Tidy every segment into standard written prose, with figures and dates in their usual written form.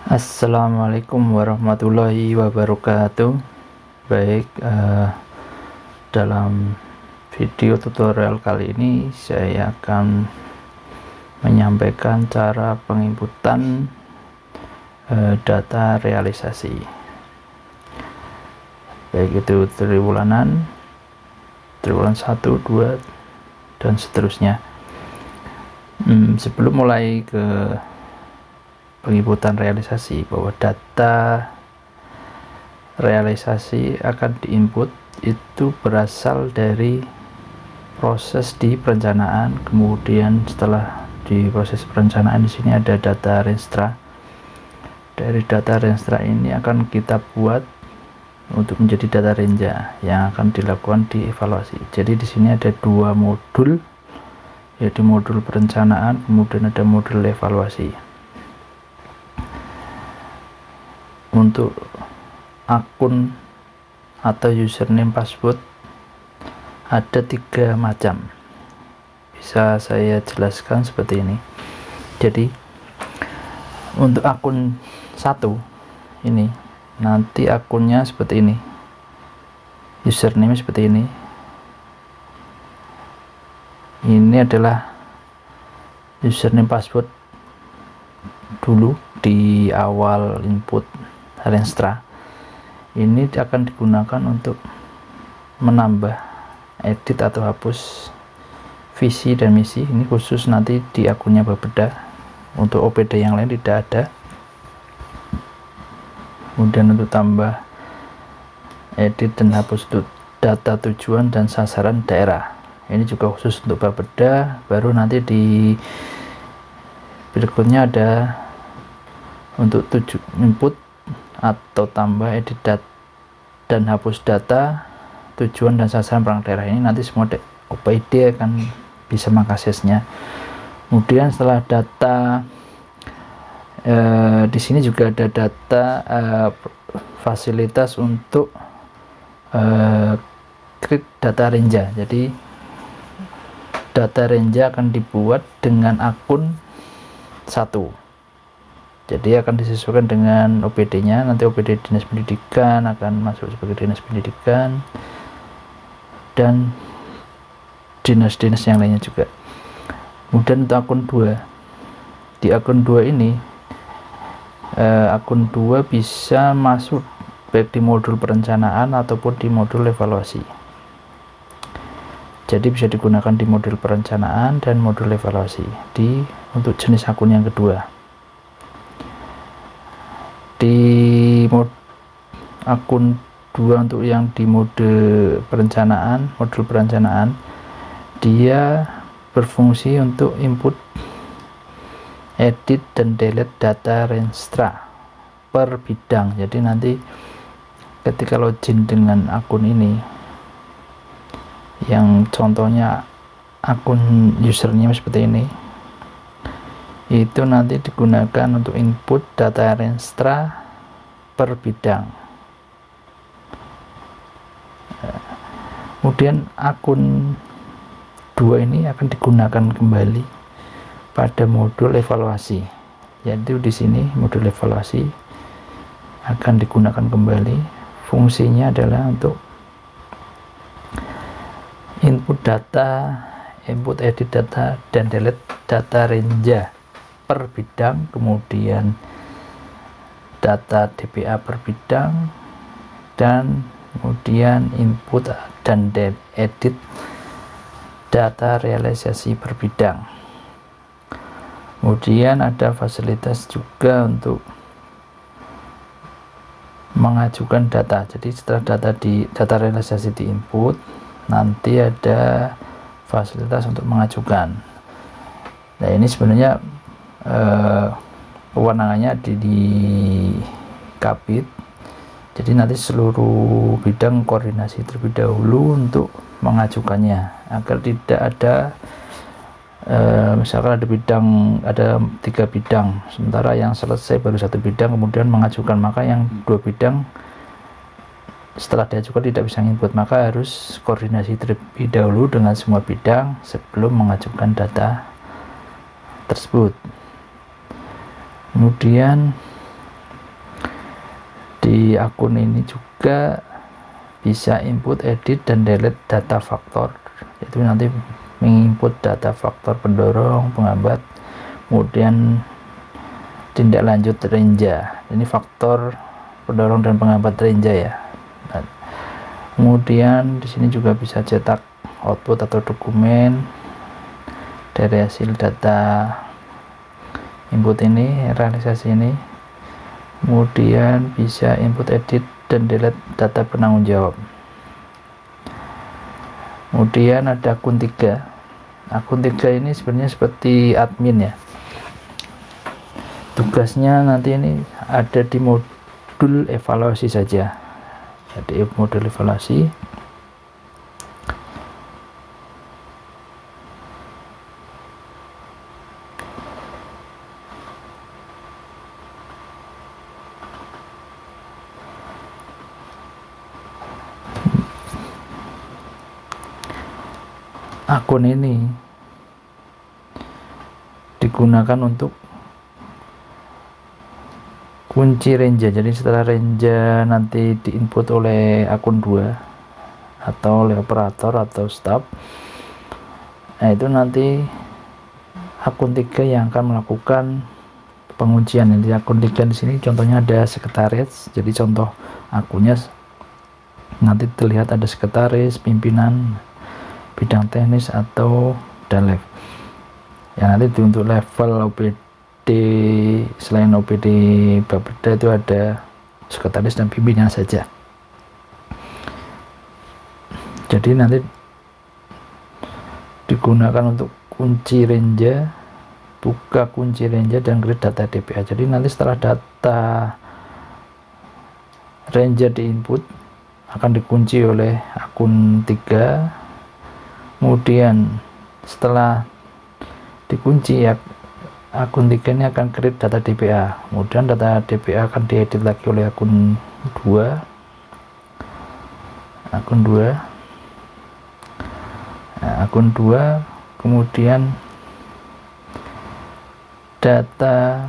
Assalamualaikum warahmatullahi wabarakatuh. Baik, dalam video tutorial kali ini saya akan menyampaikan cara penginputan data realisasi, baik itu triwulan 1, 2, dan seterusnya. Sebelum mulai ke penginputan realisasi, bahwa data realisasi akan diinput itu berasal dari proses di perencanaan. Kemudian setelah di proses perencanaan, di sini ada data renstra. Dari data renstra ini akan kita buat untuk menjadi data renja yang akan dilakukan di evaluasi. Jadi di sini ada dua modul, yaitu modul perencanaan, kemudian ada modul evaluasi. Untuk akun atau username password ada 3 macam, bisa saya jelaskan seperti ini. Jadi untuk akun 1 ini nanti akunnya seperti ini, username seperti ini adalah username password dulu di awal input renstra. Ini akan digunakan untuk menambah, edit atau hapus visi dan misi. Ini khusus nanti di akunnya Bapeda, untuk OPD yang lain tidak ada. Kemudian untuk tambah, edit dan hapus data tujuan dan sasaran daerah, ini juga khusus untuk Bapeda. Baru nanti di berikutnya ada untuk input atau tambah, edit dan hapus data tujuan dan sasaran perangkat daerah. Ini nanti semua OPD akan bisa mengaksesnya. Kemudian setelah data, di sini juga ada data fasilitas untuk create data renja. Jadi data renja akan dibuat dengan akun 1. Jadi akan disesuaikan dengan OPD-nya. Nanti OPD Dinas Pendidikan akan masuk sebagai Dinas Pendidikan dan dinas-dinas yang lainnya juga. Kemudian untuk akun 2, di akun 2 ini akun 2 bisa masuk baik di modul perencanaan ataupun di modul evaluasi. Jadi bisa digunakan di modul perencanaan dan modul evaluasi untuk jenis akun yang kedua. Di akun 2 untuk yang di modul perencanaan, dia berfungsi untuk input, edit dan delete data renstra per bidang. Jadi nanti ketika login dengan akun ini, yang contohnya akun username seperti ini, itu nanti digunakan untuk input data renstra per bidang. Kemudian akun 2 ini akan digunakan kembali pada modul evaluasi, yaitu di sini modul evaluasi akan digunakan kembali. Fungsinya adalah untuk input data, input, edit data, dan delete data renja per bidang, kemudian data DPA per bidang, dan kemudian input dan edit data realisasi per bidang. Kemudian ada fasilitas juga untuk mengajukan data. Jadi setelah data realisasi diinput, nanti ada fasilitas untuk mengajukan. Nah, ini sebenarnya kewenangannya di Kabid. Jadi nanti seluruh bidang koordinasi terlebih dahulu untuk mengajukannya, agar tidak ada misalkan ada 3 bidang, sementara yang selesai baru 1 bidang kemudian mengajukan, maka yang 2 bidang setelah diajukan tidak bisa input, maka harus koordinasi terlebih dahulu dengan semua bidang sebelum mengajukan data tersebut. Kemudian di akun ini juga bisa input, edit, dan delete data faktor, yaitu nanti menginput data faktor pendorong, penghambat, kemudian tindak lanjut renja. Ini faktor pendorong dan penghambat renja ya. Nah, kemudian di sini juga bisa cetak output atau dokumen dari hasil data input ini, realisasi ini. Kemudian bisa input, edit, dan delete data penanggung jawab. Kemudian ada akun 3. Akun 3 ini sebenarnya seperti admin ya. Tugasnya nanti ini ada di modul evaluasi saja. Jadi modul evaluasi. Akun ini digunakan untuk kunci renja. Jadi setelah renja nanti diinput oleh akun 2 atau oleh operator atau staff, nah itu nanti akun 3 yang akan melakukan penguncian. Jadi akun 3 di sini contohnya ada sekretaris. Jadi contoh akunnya nanti terlihat ada sekretaris, pimpinan, bidang teknis, atau dalek. Ya nanti untuk level OPD, selain OPD Bapeda itu ada sekretaris dan pimpinan saja. Jadi nanti digunakan untuk kunci renja, buka kunci renja, dan create data DPA. Jadi nanti setelah data renja diinput akan dikunci oleh akun 3. Kemudian setelah dikunci ya, akun 3 ini akan create data DPA. Kemudian data DPA akan diedit lagi oleh akun 2. Nah, akun 2 kemudian data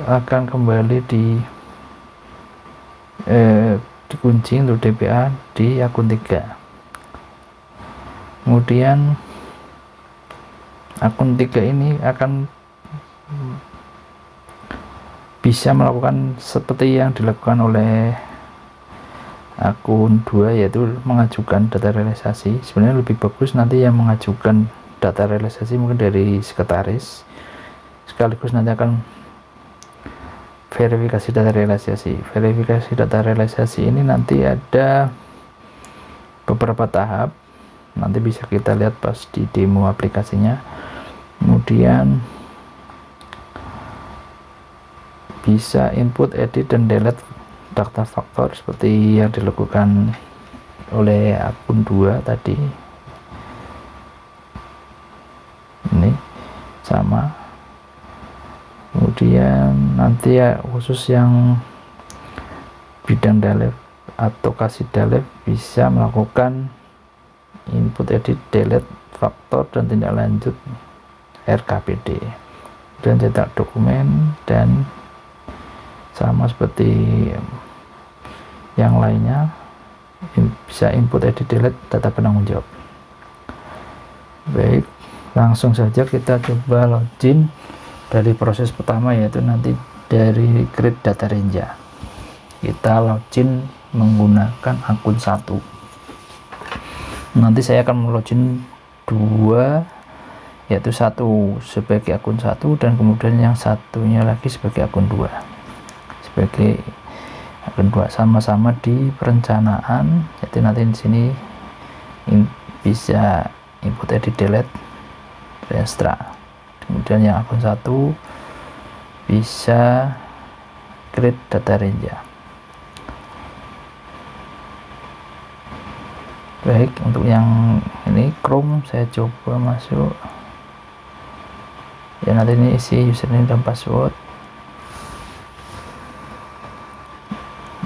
akan kembali dikunci untuk DPA di akun 3. Kemudian akun 3 ini akan bisa melakukan seperti yang dilakukan oleh akun 2, yaitu mengajukan data realisasi. Sebenarnya lebih bagus nanti yang mengajukan data realisasi mungkin dari sekretaris, sekaligus nanti akan verifikasi data realisasi. Verifikasi data realisasi ini nanti ada beberapa tahap, nanti bisa kita lihat pas di demo aplikasinya. Kemudian bisa input, edit, dan delete data faktor seperti yang dilakukan oleh akun 2 tadi. Ini sama. Kemudian nanti ya khusus yang bidang dalek atau kasih dalek bisa melakukan input, edit, delete faktor, dan tindak lanjut RKPD, dan cetak dokumen, dan sama seperti yang lainnya bisa input, edit, delete data penanggung jawab. Baik, langsung saja kita coba login dari proses pertama, yaitu nanti dari create data renja. Kita login menggunakan akun 1. Nanti saya akan melogin 2, yaitu 1 sebagai akun 1 dan kemudian yang satunya lagi sebagai akun 2. Sebagai akun 2 sama-sama di perencanaan. Jadi nanti di sini bisa input, edit, delete, restra. Kemudian yang akun 1 bisa create data renja. Baik, untuk yang ini Chrome saya coba masuk ya, nanti ini isi username dan password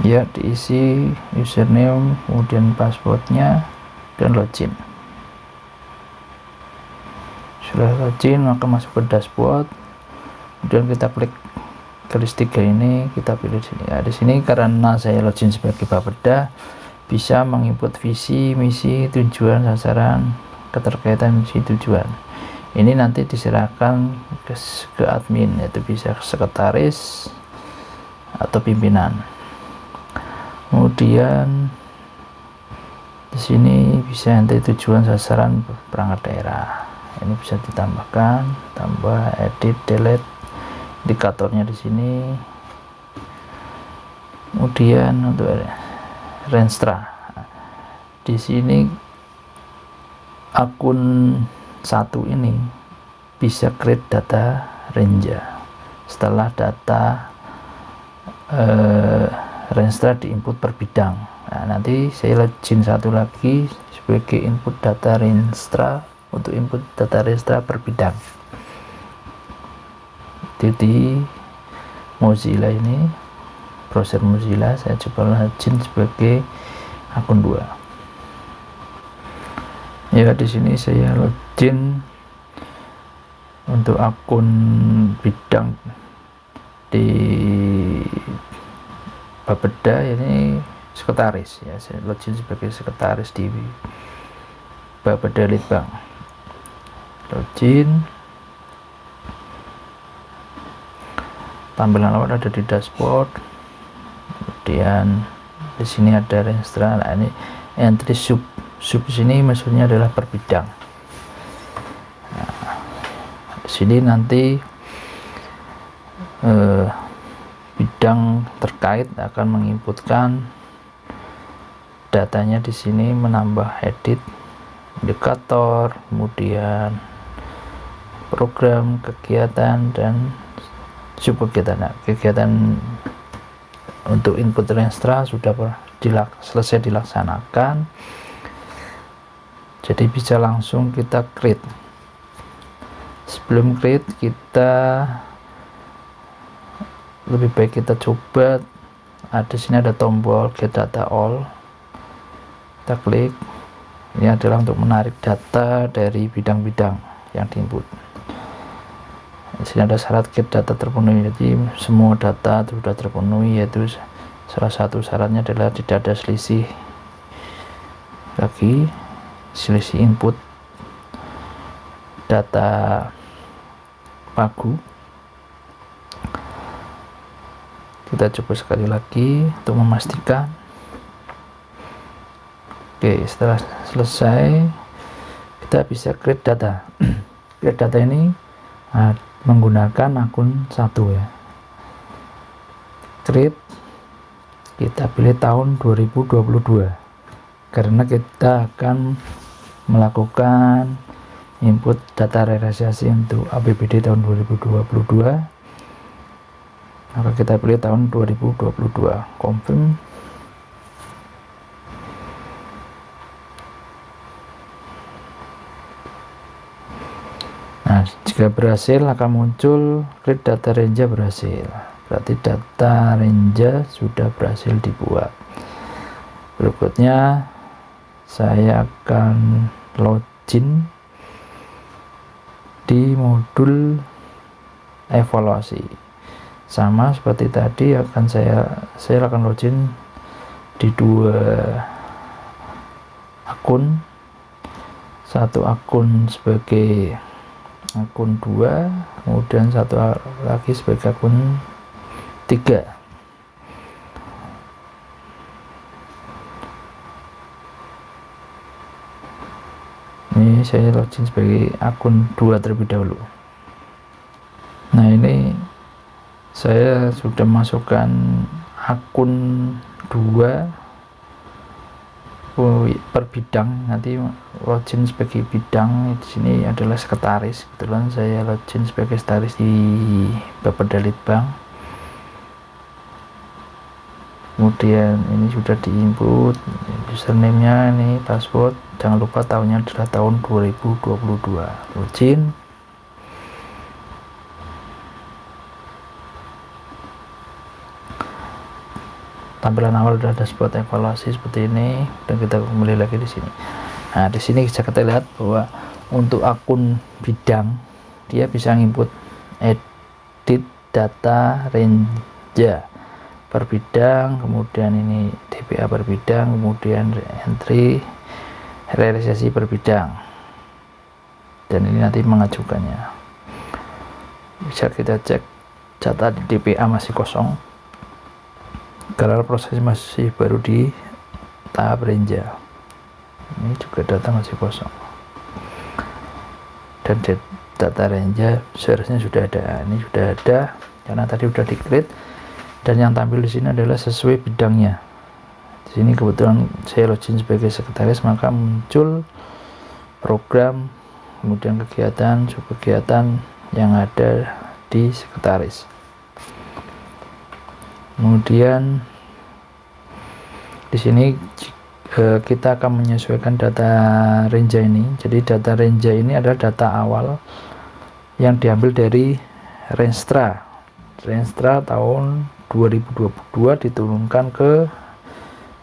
ya, diisi username kemudian passwordnya dan login. Sudah login maka masuk ke dashboard, kemudian kita klik garis 3 ini kita pilih di sini. Nah, di sini karena saya login sebagai Bapeda, bisa menginput visi, misi, tujuan, sasaran, keterkaitan misi tujuan. Ini nanti diserahkan ke admin, yaitu bisa sekretaris atau pimpinan. Kemudian di sini bisa nanti tujuan, sasaran, perangkat daerah. Ini bisa ditambahkan, tambah, edit, delete, indikatornya di sini. Kemudian untuk Renstra, di sini akun 1 ini bisa create data range setelah data Renstra diinput per bidang. Nah, nanti saya login satu lagi sebagai input data Renstra untuk input data Renstra per bidang. Jadi Mozilla ini, browser Mozilla, saya coba login sebagai akun 2. Ya, di sini saya login untuk akun bidang di Bapeda, ini sekretaris ya, saya login sebagai sekretaris di Bapeda Litbang. Login, tampilan awal ada di dashboard, kemudian di sini ada Renstra. Nah, ini entry sub sini maksudnya adalah per bidang. Nah, di sini nanti bidang terkait akan menginputkan datanya di sini, menambah edit, indikator, kemudian program, kegiatan, dan subkegiatan. Nah, kegiatan untuk input Renstra sudah selesai dilaksanakan, jadi bisa langsung kita create. Sebelum create, kita lebih baik kita coba, di sini ada tombol get data all, kita klik. Ini adalah untuk menarik data dari bidang-bidang yang diinput. Di sini ada syarat get data terpenuhi, jadi semua data sudah terpenuhi, yaitu salah satu syaratnya adalah tidak ada selisih input data pagu. Kita coba sekali lagi untuk memastikan. Oke, setelah selesai kita bisa create data. Create data ini menggunakan akun 1 ya. Create, kita pilih tahun 2022 karena kita akan melakukan input data realisasi untuk APBD tahun 2022. Maka kita pilih tahun 2022, confirm. Nah, jika berhasil akan muncul create data range berhasil, berarti data range sudah berhasil dibuat. Berikutnya saya akan login di modul evaluasi. Sama seperti tadi, akan saya akan login di 2 akun. Satu akun sebagai akun 2, kemudian satu lagi sebagai akun 3. Ini saya login sebagai akun 2 terlebih dahulu. Nah, ini saya sudah masukkan akun 2 per bidang. Nanti login sebagai bidang, di sini adalah sekretaris. Kebetulan saya login sebagai sekretaris di Bapeda Litbang. Kemudian ini sudah diinput username-nya, ini password. Jangan lupa tahunnya adalah tahun 2022. Login. Tampilan awal adalah dashboard evaluasi seperti ini, dan kita kembali lagi di sini. Nah, di sini bisa kita lihat bahwa untuk akun bidang dia bisa input edit data range per bidang, kemudian ini DPA per bidang, kemudian entry realisasi per bidang, dan ini nanti mengajukannya. Bisa kita cek data di DPA masih kosong karena proses masih baru di tahap range. Ini juga data masih kosong, dan data range seharusnya sudah ada. Ini sudah ada karena tadi sudah di-create, dan yang tampil di sini adalah sesuai bidangnya. Di sini kebetulan saya login sebagai sekretaris, maka muncul program, kemudian kegiatan, subkegiatan yang ada di sekretaris. Kemudian di sini kita akan menyesuaikan data range ini. Jadi data range ini adalah data awal yang diambil dari Renstra tahun 2022, diturunkan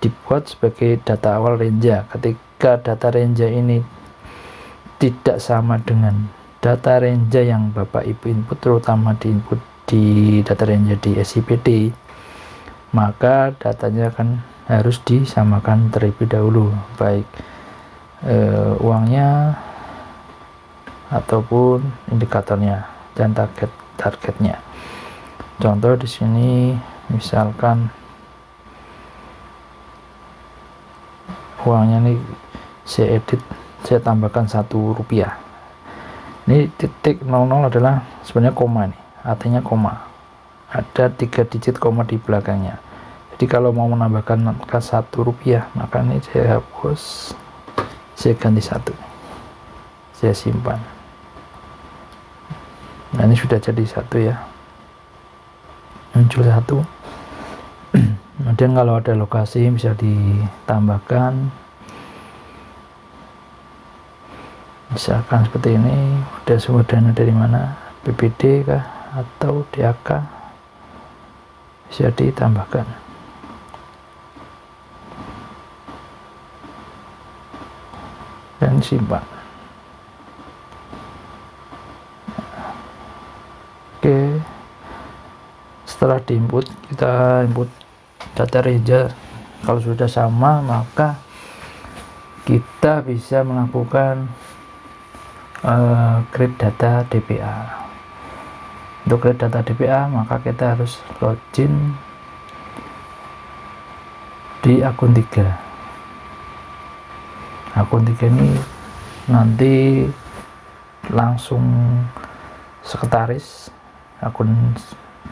dibuat sebagai data awal range. Ketika data range ini tidak sama dengan data range yang Bapak Ibu input, terutama di input di data range di SIPD, maka datanya akan harus disamakan terlebih dahulu, baik uangnya ataupun indikatornya dan targetnya. Contoh di sini misalkan uangnya nih saya edit, saya tambahkan Rp1. Ini titik 00 adalah sebenarnya koma nih, artinya koma, ada 3 digit koma di belakangnya. Jadi kalau mau menambahkan Rp1, maka ini saya hapus, saya ganti 1, saya simpan. Nah, ini sudah jadi 1 ya, muncul 1. Kemudian kalau ada lokasi bisa ditambahkan, misalkan seperti ini, udah sumber dana dari mana, BPD kah atau DAK, bisa ditambahkan. Dan simpan. Oke, setelah diinput, kita input data range. Kalau sudah sama, maka kita bisa melakukan create data DPA. Untuk create data DPA, maka kita harus login di akun 3. Akun 3 ini nanti langsung sekretaris, akun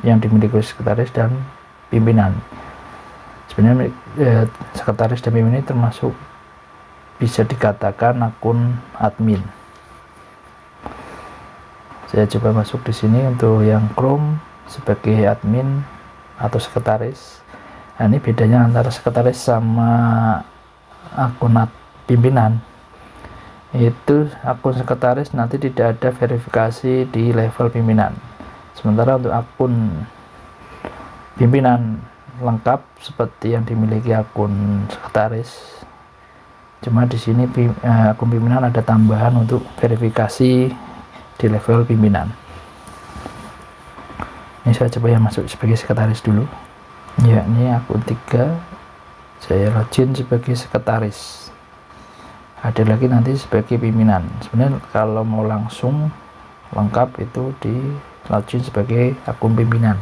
yang dimiliki sekretaris dan pimpinan. Sebenarnya sekretaris dan pimpinan ini termasuk bisa dikatakan akun admin. Saya coba masuk di sini untuk yang Chrome sebagai admin atau sekretaris. Nah, ini bedanya antara sekretaris sama akun pimpinan. Itu akun sekretaris nanti tidak ada verifikasi di level pimpinan. Sementara untuk akun pimpinan lengkap seperti yang dimiliki akun sekretaris. Cuma di sini akun pimpinan ada tambahan untuk verifikasi di level pimpinan. Ini saya coba yang masuk sebagai sekretaris dulu. Ya, ini akun 3. Saya login sebagai sekretaris. Ada lagi nanti sebagai pimpinan. Sebenarnya kalau mau langsung lengkap itu di login sebagai akun pimpinan.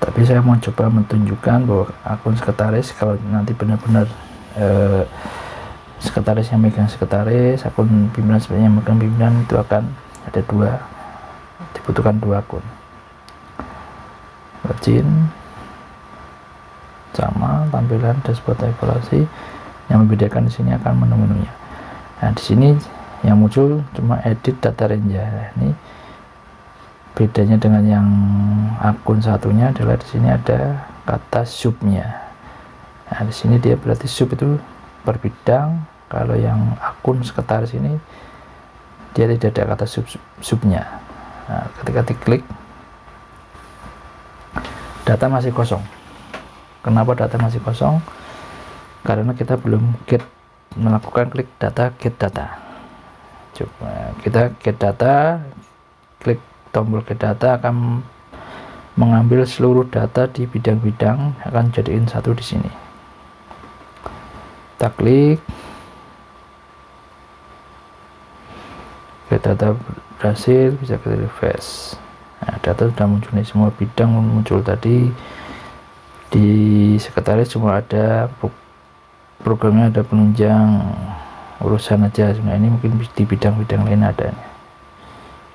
Tapi saya mau coba menunjukkan bahwa akun sekretaris, kalau nanti benar-benar sekretaris yang megang sekretaris, akun pimpinan sebenarnya yang megang pimpinan, itu akan ada 2, dibutuhkan 2 akun. Login, sama tampilan dashboard evaluasi. Yang membedakan di sini akan menu-menunya. Nah, di sini yang muncul cuma edit data range. Nah, ini bedanya dengan yang akun satunya adalah di sini ada kata subnya. Nah, di sini dia berarti sub itu per bidang. Kalau yang akun sekretaris ini dia tidak ada kata subnya. Nah, ketika diklik, data masih kosong. Kenapa data masih kosong? Karena kita belum melakukan klik data, get data. Coba kita get data, klik tombol get data, akan mengambil seluruh data di bidang-bidang, akan jadiin satu di sini. Kita klik, get data berhasil, bisa kita refresh. Nah, data sudah muncul nih, semua bidang muncul tadi. Di sekretaris cuma ada programnya, ada penunjang urusan aja. Nah, ini mungkin di bidang-bidang lain ada nih,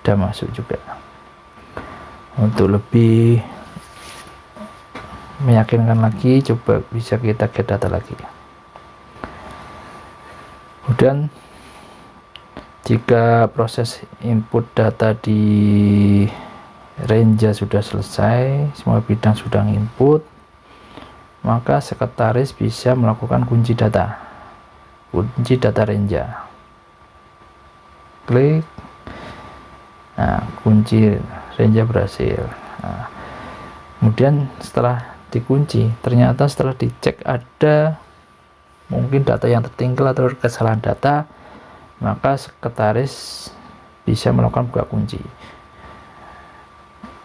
udah masuk juga. Untuk lebih meyakinkan lagi, coba bisa kita get data lagi. Kemudian jika proses input data di Renja sudah selesai, semua bidang sudah input, maka sekretaris bisa melakukan kunci data Renja. Klik, nah kunci Renja berhasil. Nah, kemudian setelah dikunci, ternyata setelah dicek ada mungkin data yang tertinggal atau kesalahan data, maka sekretaris bisa melakukan buka kunci.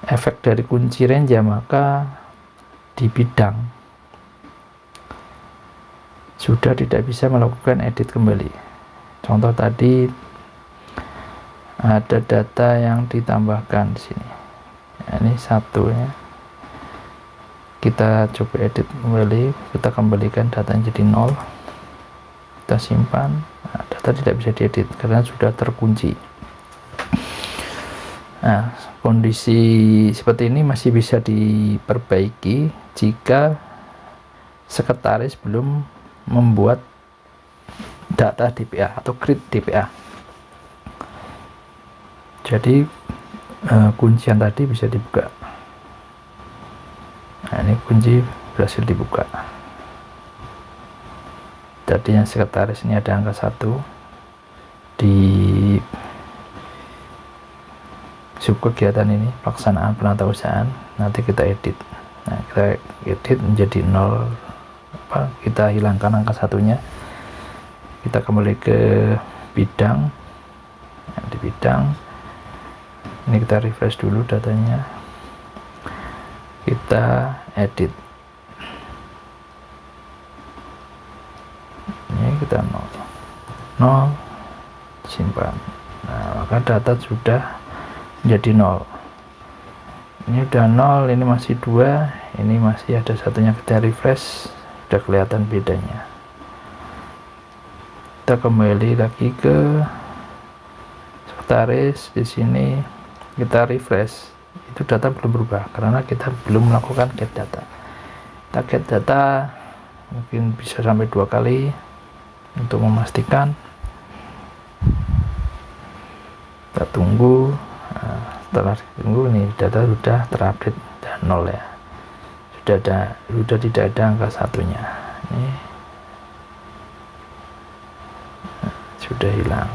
Efek dari kunci Renja, maka di bidang sudah tidak bisa melakukan edit kembali. Contoh tadi ada data yang ditambahkan di sini. Nah, ini satu ya. Kita coba edit kembali, kita kembalikan datanya jadi 0. Kita simpan. Nah, data tidak bisa diedit karena sudah terkunci. Nah, kondisi seperti ini masih bisa diperbaiki jika sekretaris belum membuat data DPA atau create DPA. Jadi kuncian tadi bisa dibuka. Nah, ini kunci berhasil dibuka. Tadinya sekretaris ini ada angka 1 di sub kegiatan ini, pelaksanaan penatausahaan. Nanti kita edit. Nah, kita edit menjadi 0, kita hilangkan angka 1-nya. Kita kembali ke bidang. Nah, di bidang ini kita refresh dulu datanya, kita edit, ini kita 0, simpan. Nah, maka data sudah menjadi 0. Ini udah 0, ini masih 2, ini masih ada satunya. Kita refresh, sudah kelihatan bedanya. Kita kembali lagi ke sekretaris, di sini kita refresh, itu data belum berubah karena kita belum melakukan get data. Kita get data mungkin bisa sampai 2 kali untuk memastikan. Kita tunggu. Nah, setelah tunggu, nih data sudah terupdate dan 0 ya, sudah tidak ada angka 1-nya. Ini sudah hilang.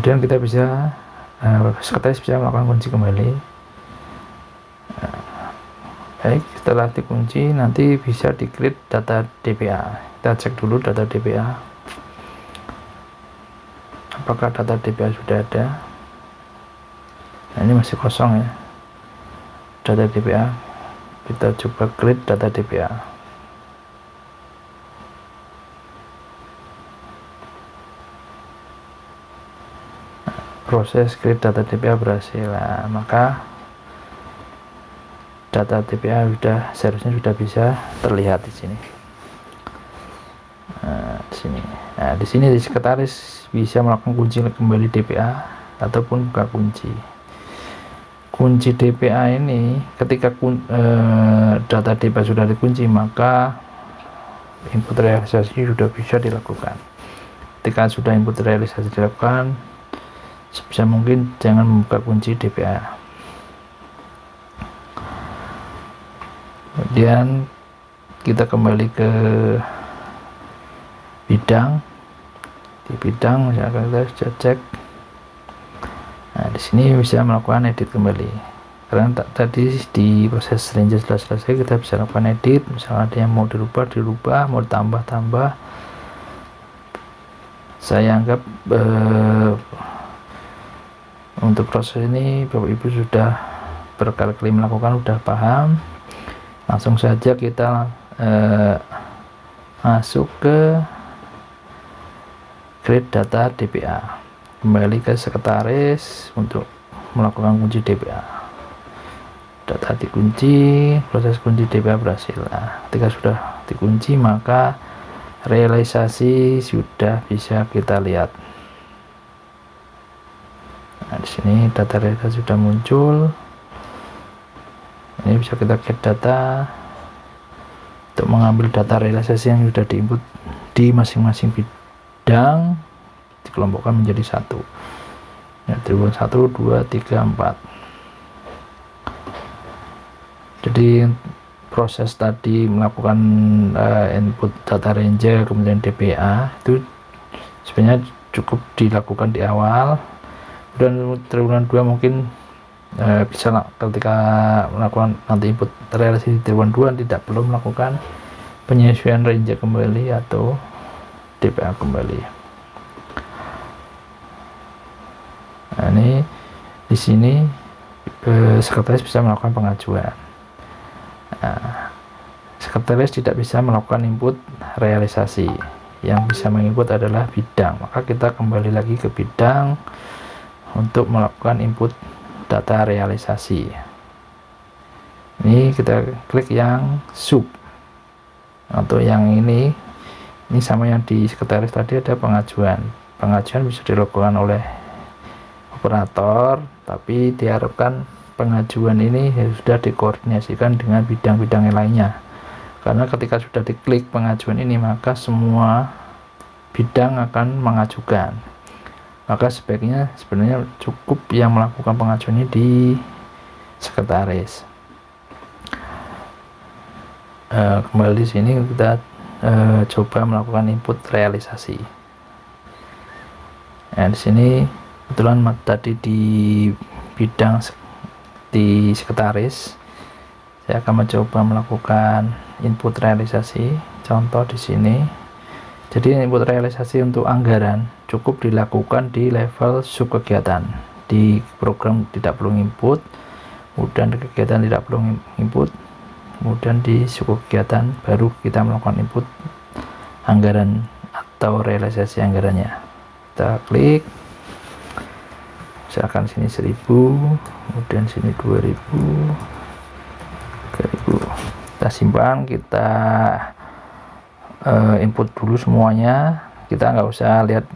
Kemudian kita bisa sekretaris bisa melakukan kunci kembali. Baik, setelah dikunci nanti bisa di create data DPA. Kita cek dulu data DPA, apakah data DPA sudah ada. Nah, ini masih kosong ya data DPA. Kita coba create data DPA. Proses create data DPA berhasil. Nah, maka data DPA seharusnya sudah bisa terlihat di sini. Nah, di sini di sekretaris bisa melakukan kunci kembali DPA ataupun buka kunci. Kunci DPA ini ketika data DPA sudah dikunci, maka input realisasi sudah bisa dilakukan. Ketika sudah input realisasi dilakukan, sebisa mungkin jangan membuka kunci DPA. Kemudian kita kembali ke bidang. Di bidang misalkan kita sudah cek, nah di sini bisa melakukan edit kembali, karena tadi di proses range sudah selesai. Kita bisa lakukan edit, misalnya ada yang mau dirubah, mau ditambah. Saya anggap untuk proses ini Bapak Ibu sudah berkali-kali melakukan, sudah paham. Langsung saja kita masuk ke create data DBA, kembali ke sekretaris untuk melakukan kunci DBA. Data dikunci, proses kunci DBA berhasil. Nah, ketika sudah dikunci maka realisasi sudah bisa kita lihat. Nah, di sini data realisasi sudah muncul. Ini bisa kita get data untuk mengambil data realisasi yang sudah diinput di masing-masing bidang, dikelompokkan menjadi satu. Ya, triwulan 1, 2, 3, 4. Jadi proses tadi melakukan input data range kemudian DBA itu sebenarnya cukup dilakukan di awal. Dan triwulan 2 mungkin bisa ketika melakukan nanti input realisasi triwulan 2 tidak perlu melakukan penyesuaian range kembali atau DBA kembali. Nah, ini di sini sekretaris bisa melakukan pengajuan. Nah, sekretaris tidak bisa melakukan input realisasi, yang bisa menginput adalah bidang. Maka kita kembali lagi ke bidang untuk melakukan input data realisasi. Ini kita klik yang sub. Untuk yang ini sama yang di sekretaris tadi ada pengajuan. Pengajuan bisa dilakukan oleh operator, tapi diharapkan pengajuan ini sudah dikoordinasikan dengan bidang-bidang yang lainnya. Karena ketika sudah diklik pengajuan ini maka semua bidang akan mengajukan. Maka sebaiknya sebenarnya cukup yang melakukan pengajuan ini di sekretaris. Kembali di sini kita coba melakukan input realisasi. Nah, di sini kebetulan tadi di bidang di sekretaris saya akan mencoba melakukan input realisasi. Contoh di sini. Jadi input realisasi untuk anggaran cukup dilakukan di level subkegiatan. Di program tidak perlu input, kemudian di kegiatan tidak perlu input, kemudian di subkegiatan baru kita melakukan input anggaran atau realisasi anggarannya. Kita klik, misalkan sini 1000, kemudian sini 2000, 3000. Kita simpan, kita input dulu semuanya. Kita nggak usah lihat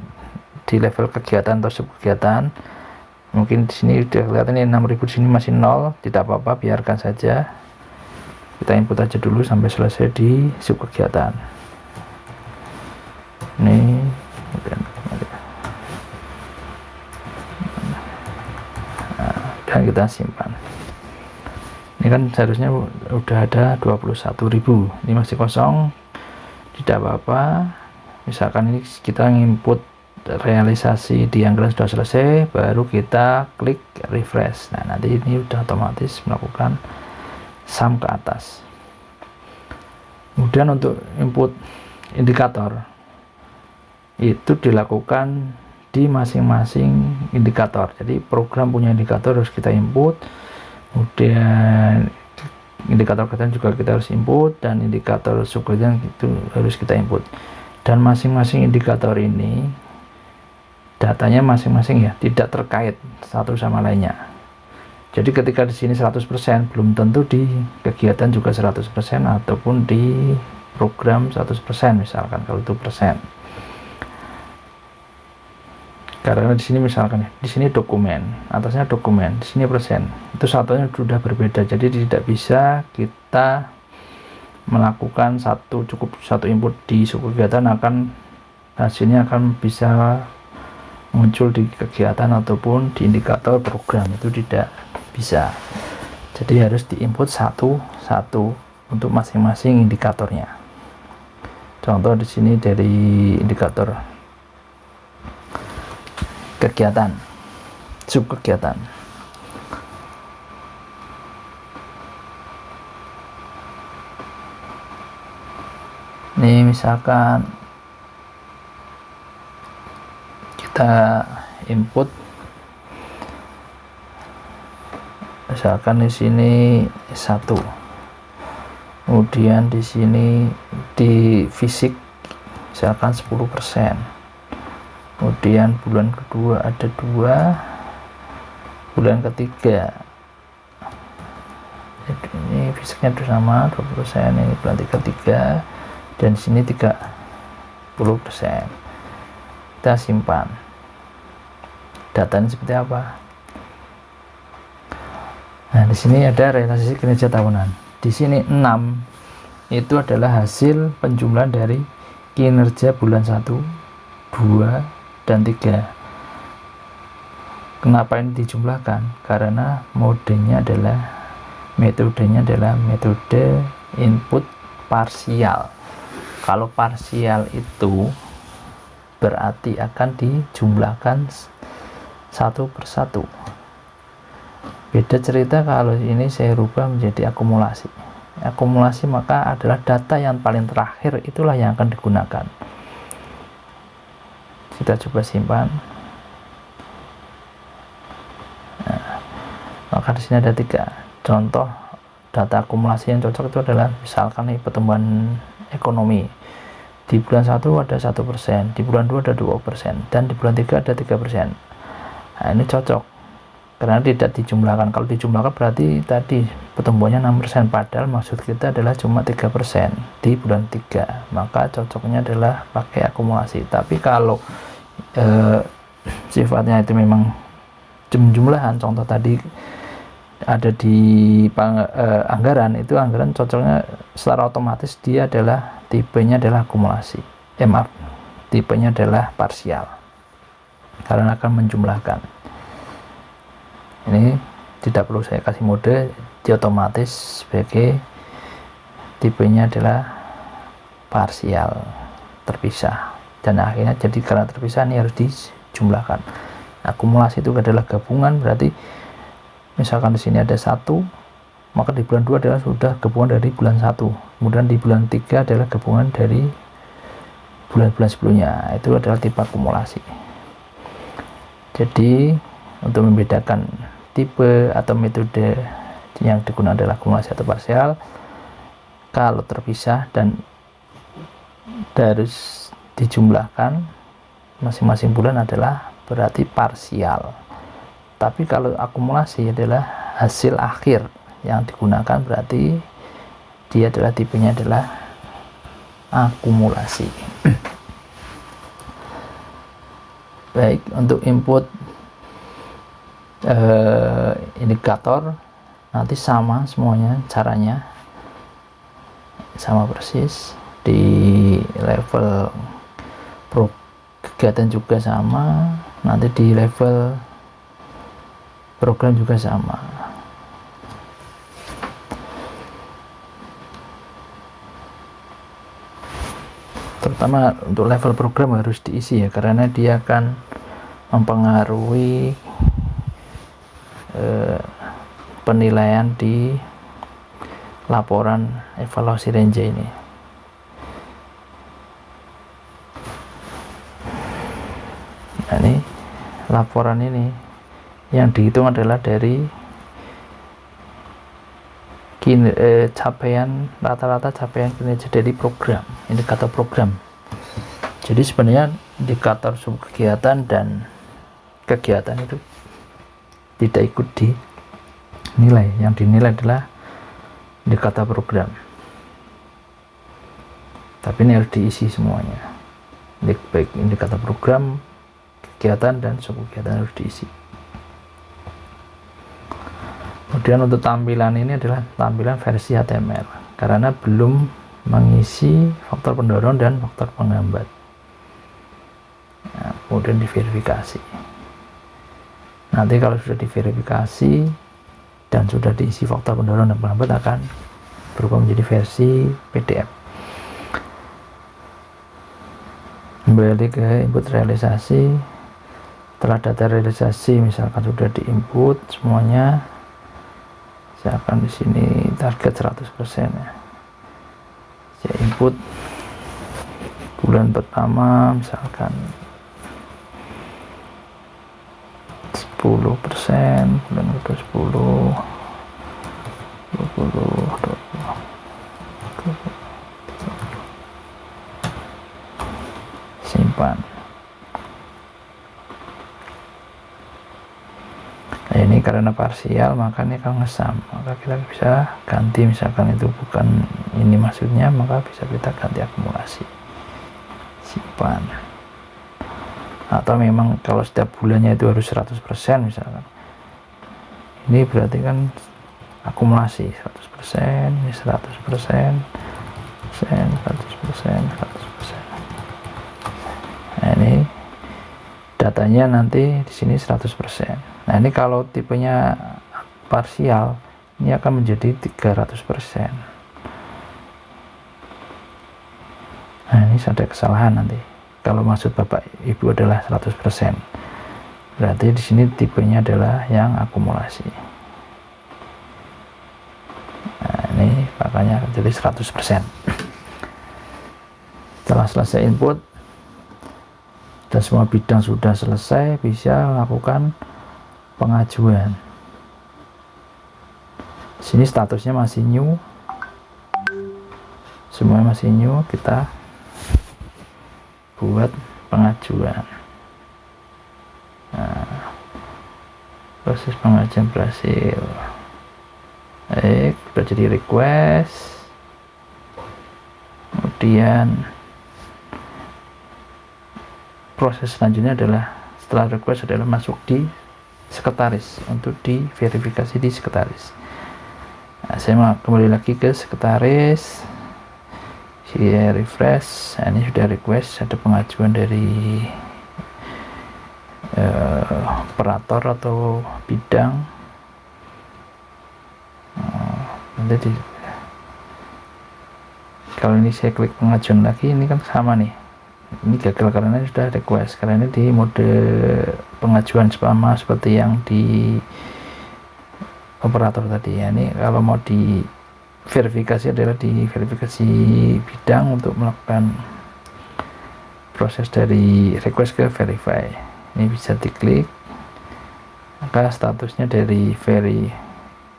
di level kegiatan atau subkegiatan. Mungkin di sini udah kelihatan ini 6000, di sini masih 0, tidak apa-apa, biarkan saja. Kita input aja dulu sampai selesai di subkegiatan. Ini dan kita simpan. Ini kan seharusnya udah ada 21.000. Ini masih kosong, tidak apa-apa. Misalkan ini kita input realisasi di anggaran sudah selesai, baru kita klik refresh. Nah, nanti ini udah otomatis melakukan sum ke atas. Kemudian untuk input indikator itu dilakukan di masing-masing indikator. Jadi program punya indikator harus kita input, kemudian indikator kegiatan juga kita harus input, dan indikator subkegiatan itu harus kita input. Dan masing-masing indikator ini datanya masing-masing ya tidak terkait satu sama lainnya. Jadi ketika di sini 100% belum tentu di kegiatan juga 100% ataupun di program 100% misalkan kalau itu persen. Karena di sini misalkan di sini dokumen, atasnya dokumen, di sini persen. Itu satunya sudah berbeda. Jadi tidak bisa kita melakukan cukup satu input di subkegiatan akan hasilnya akan bisa muncul di kegiatan ataupun di indikator program, itu tidak bisa. Jadi harus diinput satu untuk masing-masing indikatornya. Contoh di sini dari indikator kegiatan, subkegiatan. Ini misalkan kita input, misalkan di sini 1, kemudian di sini di fisik misalkan 10%, kemudian bulan kedua ada 2, bulan ketiga ini fisiknya sama 20%, ini bulan 3, dan di sini 30%. Kita simpan. Datanya seperti apa? Nah, di sini ada realisasi kinerja tahunan. Di sini 6 itu adalah hasil penjumlahan dari kinerja bulan 1, 2, dan 3. Kenapa ini dijumlahkan? Karena metodenya adalah metode input parsial. Kalau parsial itu berarti akan dijumlahkan satu persatu. Beda cerita kalau ini saya rubah menjadi akumulasi. Akumulasi maka adalah data yang paling terakhir, itulah yang akan digunakan. Kita coba simpan. Nah, maka di sini ada 3 contoh data akumulasi yang cocok. Itu adalah misalkan nih, pertumbuhan ekonomi di bulan 1 ada 1%, di bulan 2 ada 2%, dan di bulan 3 ada 3%. Nah, ini cocok karena tidak dijumlahkan. Kalau dijumlahkan berarti tadi pertumbuhannya 6%, padahal maksud kita adalah cuma 3% di bulan 3, maka cocoknya adalah pakai akumulasi. Tapi kalau sifatnya itu memang jumlahan, contoh tadi ada di anggaran, itu anggaran cocoknya secara otomatis dia adalah tipenya adalah akumulasi, tipenya adalah parsial karena akan menjumlahkan. Ini tidak perlu saya kasih mode, dia otomatis sebagai tipenya adalah parsial, terpisah, dan akhirnya jadi karena terpisah ini harus dijumlahkan. Akumulasi itu adalah gabungan, berarti misalkan di sini ada 1, maka di bulan 2 adalah sudah gabungan dari bulan 1, kemudian di bulan 3 adalah gabungan dari bulan-bulan sebelumnya. Itu adalah tipe akumulasi. Jadi untuk membedakan tipe atau metode yang digunakan adalah akumulasi atau parsial, kalau terpisah dan harus dijumlahkan masing-masing bulan adalah berarti parsial. Tapi kalau akumulasi adalah hasil akhir yang digunakan, berarti dia adalah tipenya adalah akumulasi. Baik, untuk input indikator nanti sama semuanya, caranya sama persis. Di level kegiatan juga sama, nanti di level program juga sama. Terutama untuk level program harus diisi ya, karena dia akan mempengaruhi penilaian di laporan evaluasi range ini. Nah, ini laporan ini yang dihitung adalah dari capaian rata-rata capaian kinerja dari program, indikator program. Jadi sebenarnya indikator subkegiatan dan kegiatan itu tidak ikut dinilai, yang dinilai adalah indikator program. Tapi ini harus diisi semuanya, baik indikator program, kegiatan, dan subkegiatan harus diisi. Kemudian untuk tampilan ini adalah tampilan versi HTML karena belum mengisi faktor pendorong dan faktor penghambat. Nah, kemudian diverifikasi. Nanti kalau sudah diverifikasi dan sudah diisi faktor pendorong dan penghambat akan berubah menjadi versi PDF. Kembali ke input realisasi. Setelah data realisasi misalkan sudah diinput semuanya, misalkan di sini target 100% ya. Saya input bulan pertama misalkan 10%, bulan kedua 10, 20, simpan. Nah, ini karena parsial maka ini kalau ngesam, maka kita bisa ganti, misalkan itu bukan ini maksudnya, maka bisa kita ganti akumulasi, simpan. Atau memang kalau setiap bulannya itu harus 100% misalkan, ini berarti kan akumulasi 100%, ini 100%, 100%. Nah, ini datanya nanti di sini 100%. Nah, ini kalau tipenya parsial, ini akan menjadi 300%. Nah, ini ada kesalahan nanti. Kalau maksud Bapak Ibu adalah 100%, berarti di sini tipenya adalah yang akumulasi. Nah, ini makanya jadi 100%. Setelah selesai input dan semua bidang sudah selesai, bisa melakukan pengajuan. Sini statusnya masih new, semuanya masih new. Kita buat pengajuan. Nah, proses pengajuan berhasil. Baik, sudah jadi request. Kemudian proses selanjutnya adalah setelah request adalah masuk di sekretaris untuk diverifikasi di sekretaris. Nah, saya mau kembali lagi ke sekretaris. Saya refresh. Nah, ini sudah request, ada pengajuan dari operator atau bidang. Nanti kalau ini saya klik pengajuan lagi, ini kan sama nih. Ini gagal karena ini sudah request, karena ini di mode pengajuan sama seperti yang di operator tadi ya. Ini kalau mau di verifikasi adalah di verifikasi bidang untuk melakukan proses dari request ke verify. Ini bisa diklik, maka statusnya dari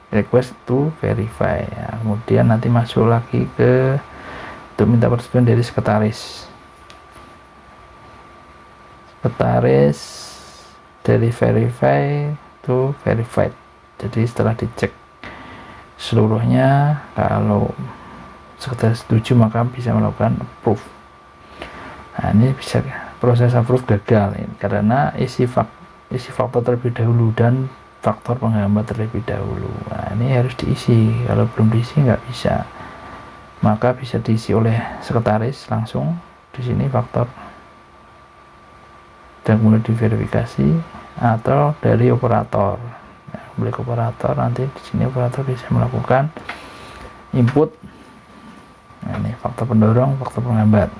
request to verify ya. Kemudian nanti masuk lagi ke untuk minta persetujuan dari sekretaris dari verify to verified. Jadi setelah dicek seluruhnya, kalau sekretaris setuju maka bisa melakukan approve. Nah, ini bisa proses approve gagal ini karena isi faktor terlebih dahulu dan faktor penghambat terlebih dahulu. Nah, ini harus diisi, kalau belum diisi nggak bisa, maka bisa diisi oleh sekretaris langsung di sini faktor dan kemudian diverifikasi, atau dari operator. Nah, kembali ke operator, nanti di sini operator bisa melakukan input. Nah, ini faktor pendorong, faktor penghambat.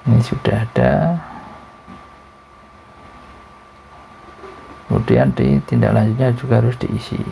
Ini sudah ada. Kemudian di tindak lanjutnya juga harus diisi.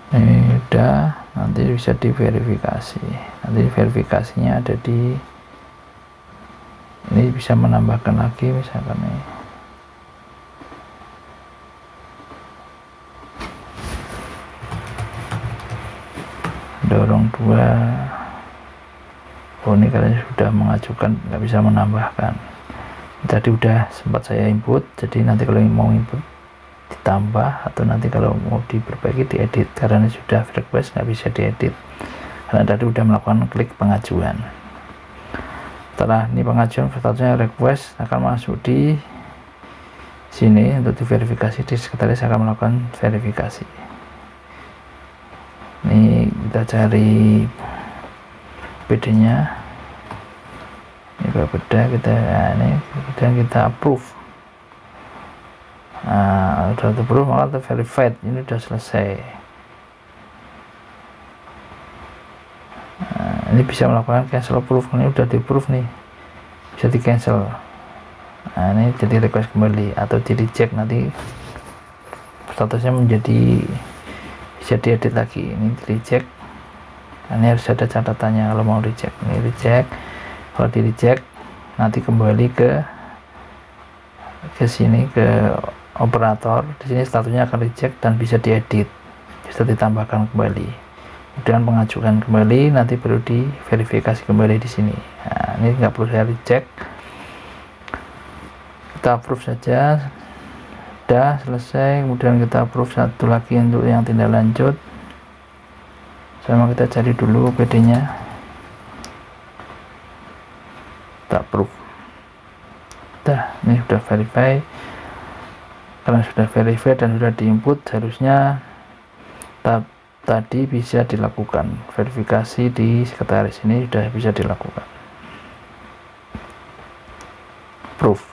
Ini udah, nanti bisa diverifikasi. Nanti verifikasinya ada di ini, bisa menambahkan lagi misalkan nih. Dorong 2. Oh, ini kalian sudah mengajukan, nggak bisa menambahkan. Tadi udah sempat saya input, jadi nanti kalau mau input ditambah, atau nanti kalau mau diperbaiki diedit, karena sudah request nggak bisa diedit karena tadi udah melakukan klik pengajuan. Setelah ini pengajuan statusnya request, akan masuk di sini untuk diverifikasi. Di sekretaris akan melakukan verifikasi. Ini kita cari PD nya, ini Bapeda, kita ini kemudian kita approve. Nah, udah approve maka verified, ini udah selesai. Ini bisa melakukan cancel approve, ini udah di approve nih, bisa di cancel. Nah, ini jadi request kembali atau di reject, nanti statusnya menjadi bisa diedit lagi. Ini di reject, ini harus ada catatannya kalau mau reject. Ini reject, kalau di reject nanti kembali ke sini ke operator. Di sini statusnya akan reject dan bisa diedit, bisa ditambahkan kembali. Kemudian mengajukan kembali, nanti perlu diverifikasi kembali di sini. Nah, ini nggak perlu saya reject, kita approve saja. Sudah selesai. Kemudian kita approve satu lagi untuk yang tindak lanjut. Sama kita cari dulu PD nya, kita approve. Sudah, ini sudah verify. Karena sudah verify dan sudah diinput, harusnya tadi bisa dilakukan verifikasi di sekretaris. Ini sudah bisa dilakukan proof.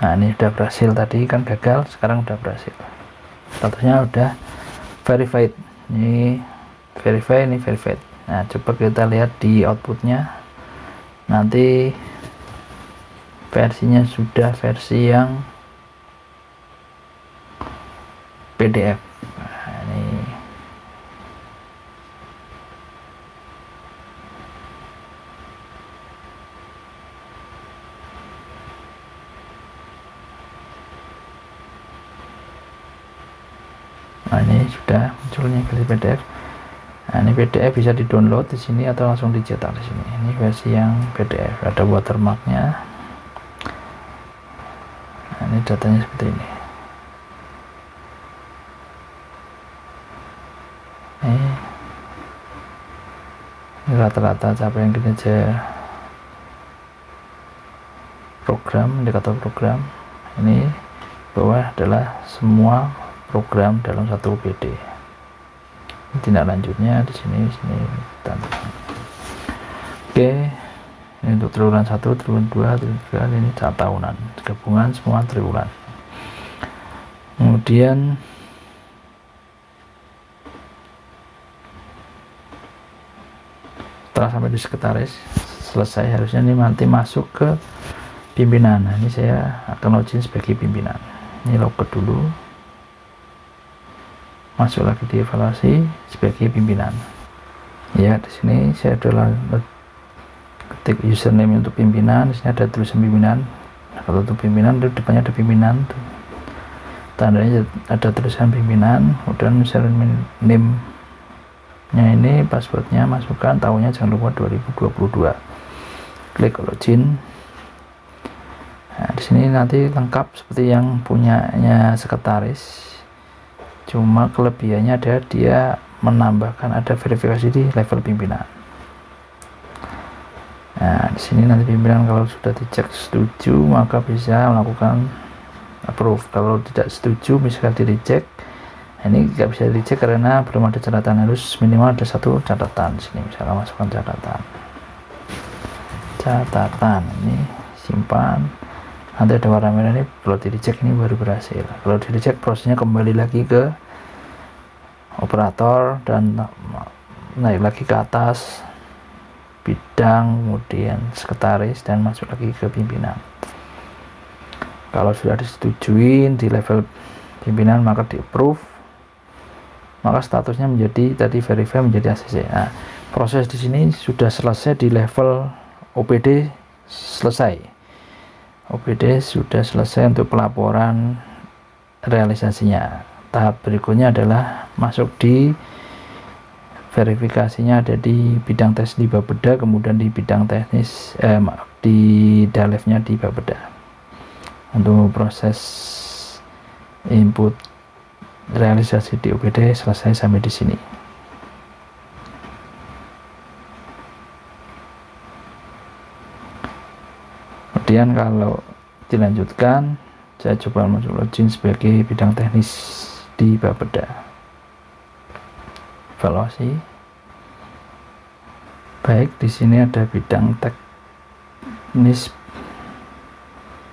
Nah, ini sudah berhasil, tadi kan gagal, sekarang sudah berhasil, statusnya sudah verified. Ini verify, ini verified. Nah, coba kita lihat di outputnya, nanti versinya sudah versi yang PDF. Nah, ini sudah munculnya versi PDF. Nah, ini PDF bisa di download di sini atau langsung dicetak di sini. Ini versi yang PDF, ada watermarknya. Nah, ini datanya seperti ini. Ini rata-rata capaian kinerja program, indikator program. Ini bawah adalah semua program dalam satu PD. Tindak lanjutnya di sini. Oke, ini untuk triwulan 1, triwulan 2, triwulan 3, ini tahunan, gabungan semua triwulan. Kemudian setelah sampai di sekretaris selesai, harusnya ini nanti masuk ke pimpinan. Nah, ini saya akan login sebagai pimpinan. Ini logout dulu, masuk lagi di evaluasi sebagai pimpinan. Ya, di sini saya adalah ketik username untuk pimpinan. Di sini ada tulisan pimpinan. Nah, kalau untuk pimpinan itu depannya ada pimpinan, tandanya ada tulisan pimpinan. Kemudian username nya ini, passwordnya masukkan, tahunnya jangan lupa 2022. Klik login. Nah, di sini nanti lengkap seperti yang punyanya sekretaris. Cuma kelebihannya ada dia menambahkan ada verifikasi di level pimpinan. Nah, di sini nanti pimpinan kalau sudah dicek setuju maka bisa melakukan approve. Kalau tidak setuju misalkan di reject. Nah, ini nggak bisa di reject karena belum ada catatan, harus minimal ada satu catatan. Di sini misalkan masukkan catatan ini simpan. Nanti ada warna merah, ini kalau di reject ini baru berhasil. Kalau di reject prosesnya kembali lagi ke operator dan naik lagi ke atas bidang, kemudian sekretaris dan masuk lagi ke pimpinan. Kalau sudah disetujuin di level pimpinan maka di approve, maka statusnya menjadi tadi verify menjadi ACC. Nah, proses di sini sudah selesai di level OPD selesai. OPD sudah selesai untuk pelaporan realisasinya. Tahap berikutnya adalah masuk di verifikasinya, ada di bidang tes di Bapeda, kemudian di bidang teknis di Dalevnya di Bapeda. Untuk proses input realisasi di OPD selesai sampai di sini. Kemudian kalau dilanjutkan, saya coba masuk login sebagai bidang teknis di Bapeda. Evaluasi. Baik, di sini ada bidang teknis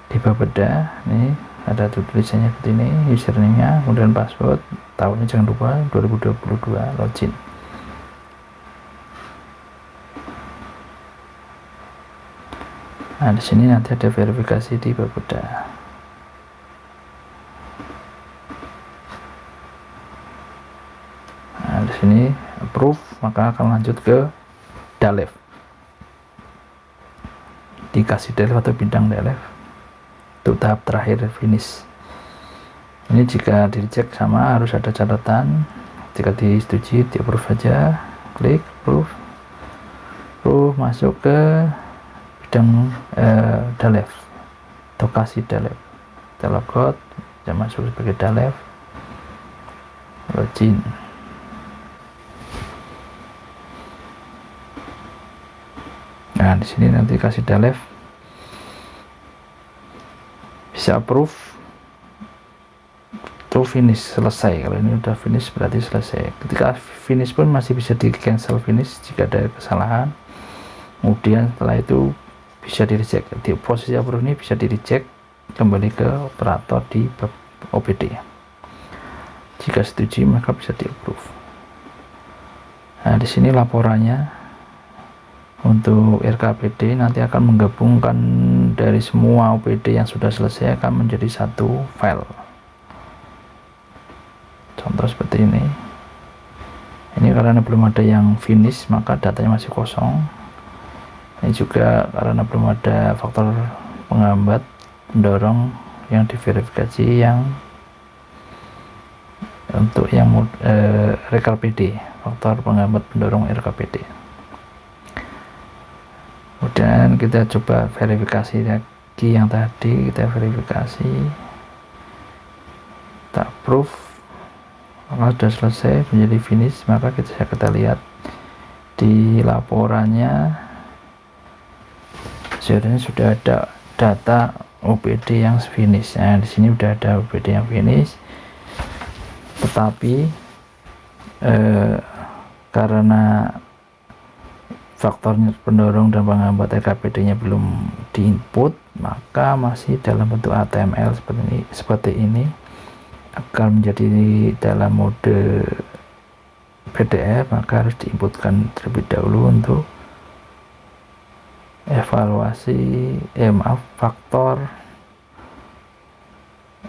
di Bapeda. Ini ada tulisannya seperti ini, username-nya, kemudian password, tahunnya jangan lupa 2022, login. Nah, di sini nanti ada verifikasi di Bapeda. Nah, di sini approve, maka akan lanjut ke Dalef. Dikasih Dalef atau bidang Dalef untuk tahap terakhir finish. Ini jika di reject sama harus ada catatan. Jika disetujui, di approve saja, klik approve, masuk ke bidang Dalef atau kasih Dalef. Kita logout, bisa masuk sebagai Dalef, login. Nah, di sini nanti kasih Dalef, bisa approve to finish, selesai. Kalau ini udah finish berarti selesai. Ketika finish pun masih bisa di cancel finish jika ada kesalahan. Kemudian setelah itu bisa di reject. Di posisi approve ini bisa di reject, kembali ke operator di OPD. Jika setuju maka bisa di approve. Nah, di sini laporannya untuk RKPD nanti akan menggabungkan dari semua OPD yang sudah selesai akan menjadi satu file. Contoh seperti ini. Ini karena belum ada yang finish maka datanya masih kosong. Ini juga karena belum ada faktor penghambat pendorong yang diverifikasi yang untuk yang RKPD, faktor penghambat pendorong RKPD. Kemudian kita coba verifikasi lagi yang tadi, kita verifikasi, kita approve, maka sudah selesai menjadi finish. Maka kita lihat di laporannya sebenarnya sudah ada data OPD yang finish. Nah, di sini sudah ada OPD yang finish, tetapi karena faktornya pendorong dan penghambat RKPD-nya belum diinput, maka masih dalam bentuk HTML seperti ini akan menjadi dalam mode PDF, maka harus diinputkan terlebih dahulu untuk evaluasi faktor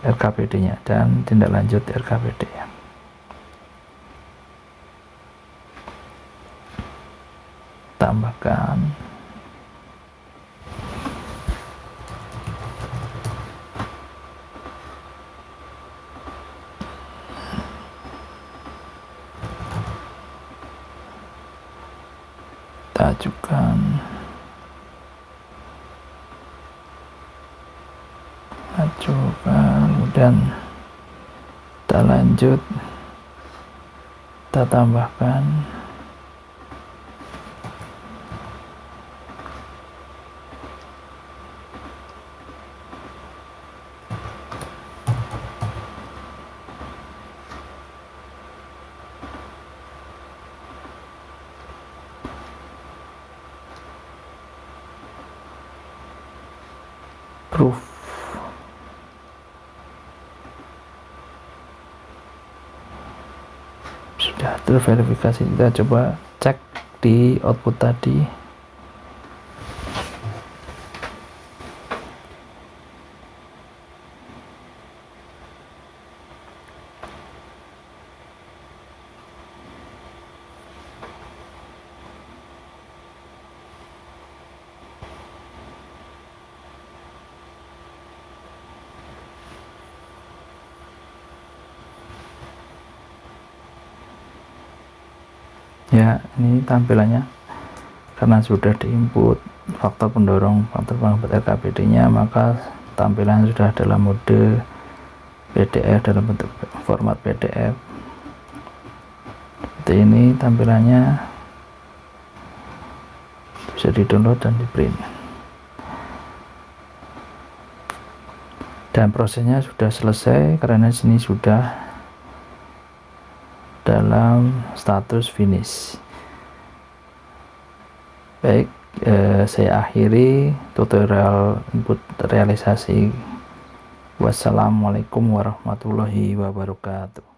RKPD-nya dan tindak lanjut RKPD. Tambahkan ajukan kemudian kita lanjut, kita tambahkan proof. Sudah terverifikasi, kita coba cek di output tadi. Ya, ini tampilannya karena sudah diinput faktor pendorong, faktor penghambat RKPD-nya, maka tampilan sudah dalam mode PDF, dalam bentuk format PDF. Seperti ini tampilannya, bisa di-download dan di-print. dan prosesnya sudah selesai karena sini sudah dalam status finish. Baik, saya akhiri tutorial input realisasi. Wassalamualaikum warahmatullahi wabarakatuh.